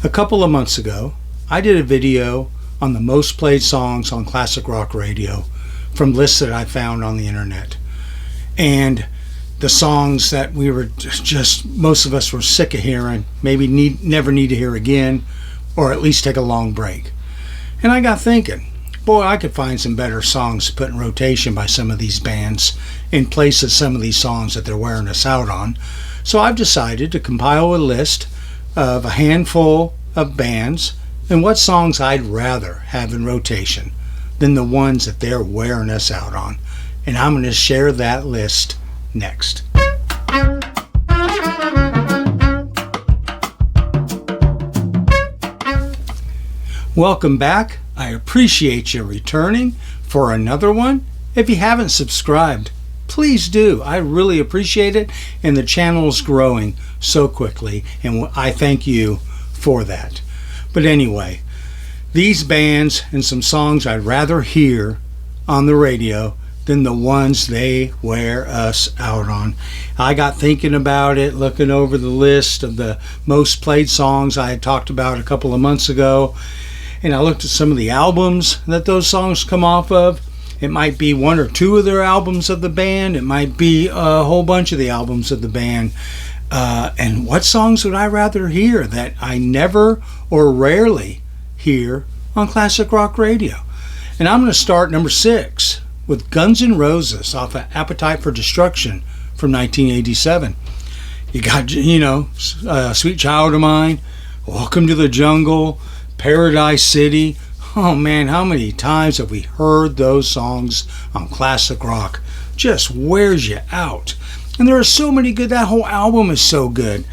A couple of months ago, I did a video on the most played songs on classic rock radio from lists that I found on the internet. And the songs that we were just, most of us were sick of hearing, maybe never need to hear again, or at least take a long break. And I got thinking, boy, I could find some better songs to put in rotation by some of these bands in place of some of these songs that they're wearing us out on. So I've decided to compile a list of a handful of bands and what songs I'd rather have in rotation than the ones that they're wearing us out on. And I'm going to share that list next. Welcome back. I appreciate you returning for another one. If you haven't subscribed, please do. I really appreciate it, and the channel is growing so quickly, and I thank you for that. But anyway, these bands and some songs I'd rather hear on the radio than the ones they wear us out on. I got thinking about it, looking over the list of the most played songs I had talked about a couple of months ago, and I looked at some of the albums that those songs come off of. It might be one or two of their albums of the band. It might be a whole bunch of the albums of the band. And what songs would I rather hear that I never or rarely hear on classic rock radio? And I'm going to start number 6 with Guns N' Roses off of Appetite for Destruction from 1987. You got, Sweet Child of Mine, Welcome to the Jungle, Paradise City. Oh man, how many times have we heard those songs on classic rock? Just wears you out. And there are so many good, that whole album is so good.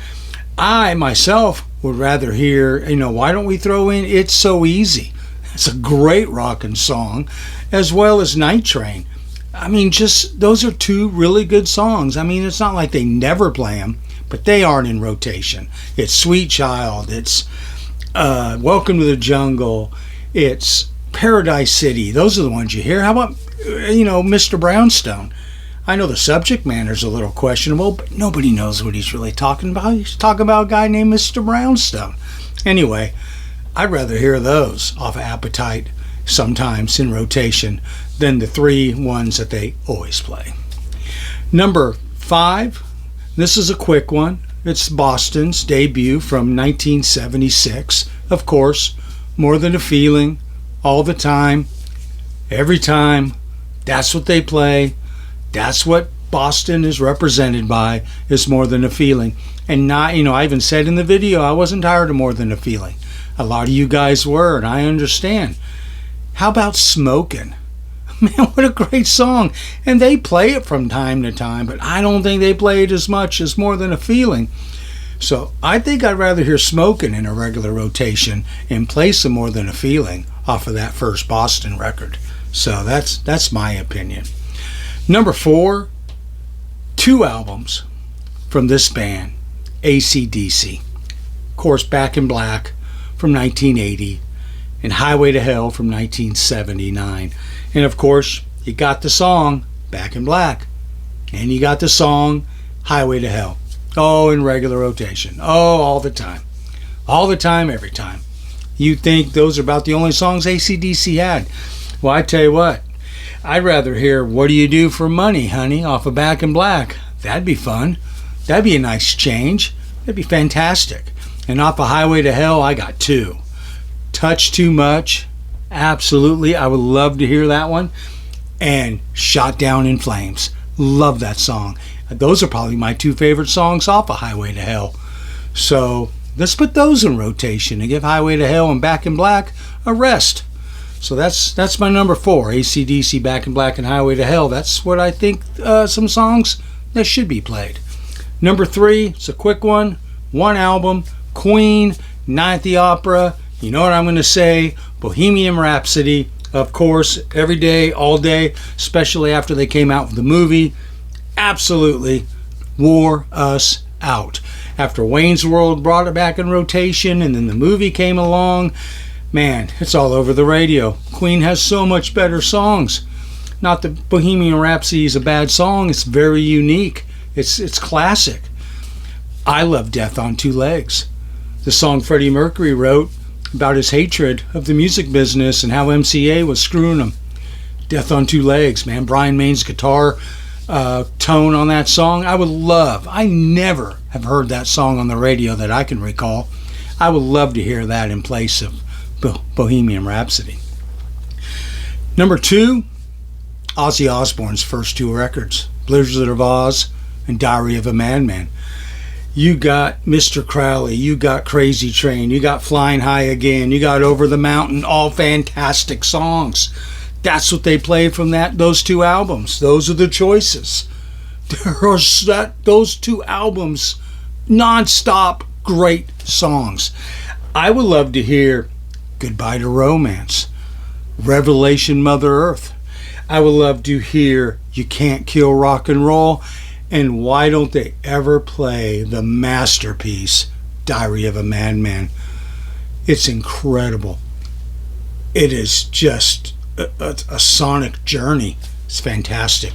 I myself would rather hear, Why Don't We Throw in It's So Easy? It's a great rockin' song, as well as Night Train. I mean, just those are two really good songs. I mean, it's not like they never play them, but they aren't in rotation. It's Sweet Child, it's Welcome to the Jungle, it's Paradise City. Those are the ones you hear. How about, Mr. Brownstone? I know the subject matter's a little questionable, but nobody knows what he's really talking about. He's talking about a guy named Mr. Brownstone. Anyway, I'd rather hear those off of Appetite sometimes in rotation than the 3 ones that they always play. Number 5, this is a quick one. It's Boston's debut from 1976. Of course, More Than a Feeling, all the time, every time. That's what they play. That's what Boston is represented by, is More Than a Feeling. And not, I even said in the video I wasn't tired of More Than a Feeling. A lot of you guys were, and I understand. How about Smokin'? Man, what a great song. And they play it from time to time, but I don't think they play it as much as More Than a Feeling. So I think I'd rather hear Smokin' in a regular rotation and play some More Than a Feeling off of that first Boston record. So that's my opinion. Number 4, 2 albums from this band, AC/DC. Of course, Back in Black from 1980 and Highway to Hell from 1979. And of course, you got the song Back in Black and you got the song Highway to Hell. Oh, in regular rotation. Oh, all the time. All the time, every time. You think those are about the only songs AC/DC had. Well, I tell you what, I'd rather hear What Do You Do for Money, Honey, off of Back in Black. That'd be fun. That'd be a nice change. That'd be fantastic. And off of Highway to Hell, I got 2. Touch Too Much. Absolutely. I would love to hear that one. And Shot Down in Flames. Love that song. Those are probably my 2 favorite songs off of Highway to Hell. So let's put those in rotation and give Highway to Hell and Back in Black a rest. So that's my number 4. AC/DC, Back in Black, and Highway to Hell. That's what I think some songs that should be played. Number 3, it's a quick one. 1 album, Queen, Night at the Opera. You know what I'm going to say? Bohemian Rhapsody. Of course, every day, all day, especially after they came out with the movie. Absolutely wore us out. After Wayne's World brought it back in rotation and then the movie came along, man, it's all over the radio. Queen has so much better songs. Not that Bohemian Rhapsody is a bad song. It's very unique. It's classic. I love Death on Two Legs. the song Freddie Mercury wrote about his hatred of the music business and how MCA was screwing him. Death on Two Legs, man. Brian May's guitar tone on that song, I never have heard that song on the radio that I can recall. I would love to hear that in place of Bohemian Rhapsody. Number 2, Ozzy Osbourne's first 2 records, Blizzard of Oz and Diary of a Madman. You got Mr. Crowley, you got Crazy Train, you got Flying High Again, you got Over the Mountain, all fantastic songs. That's what they played from those 2 albums. Those are the choices. Those 2 albums, non-stop great songs. I would love to hear Goodbye to Romance, Revelation Mother Earth. I would love to hear You Can't Kill Rock and Roll. And why don't they ever play the masterpiece, Diary of a Madman? It's incredible. It is just a sonic journey. It's fantastic.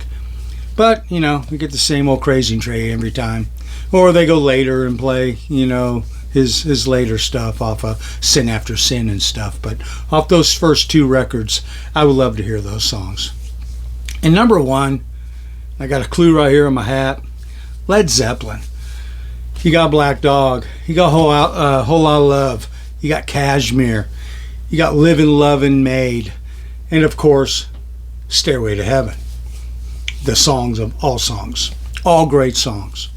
But, we get the same old Crazy Train every time. Or they go later and play, his later stuff off of Sin After Sin and stuff. But off those first 2 records, I would love to hear those songs. And number 1, I got a clue right here in my hat, Led Zeppelin. You got Black Dog. You got Whole Lot of Love. You got Kashmir. You got Livin', Lovin', Made. And of course, Stairway to Heaven. The songs of all songs. All great songs.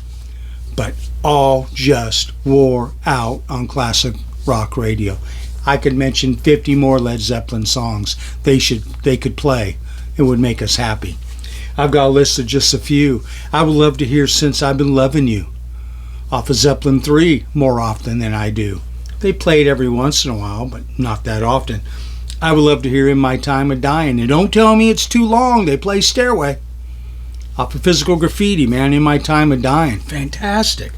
But all just wore out on classic rock radio. I could mention 50 more Led Zeppelin songs they could play. It would make us happy. I've got a list of just a few. I would love to hear Since I've Been Loving You off of Zeppelin 3 more often than I do. They play it every once in a while, but not that often. I would love to hear In My Time of Dying. And don't tell me it's too long. They play Stairway off of Physical Graffiti, man. In My Time of Dying. Fantastic.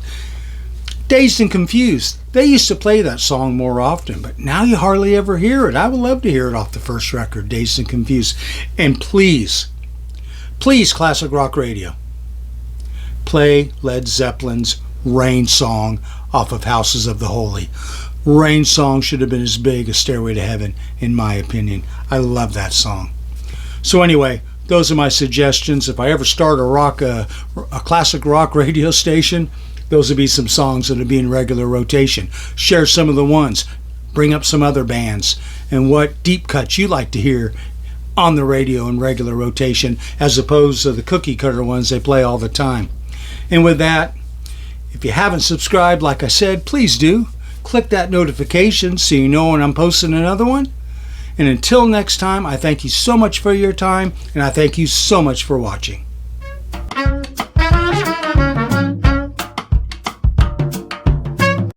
Dazed and Confused. They used to play that song more often, but now you hardly ever hear it. I would love to hear it off the first record, Dazed and Confused. And please, Classic Rock Radio, play Led Zeppelin's Rain Song off of Houses of the Holy. Rain Song should have been as big as Stairway to Heaven, in my opinion. I love that song. So anyway, those are my suggestions. If I ever start a classic rock radio station, those would be some songs that would be in regular rotation. Share some of the ones. Bring up some other bands and what deep cuts you like to hear on the radio in regular rotation, as opposed to the cookie cutter ones they play all the time. And with that, if you haven't subscribed, like I said, please do. Click that notification so you know when I'm posting another one. And until next time, I thank you so much for your time, and I thank you so much for watching.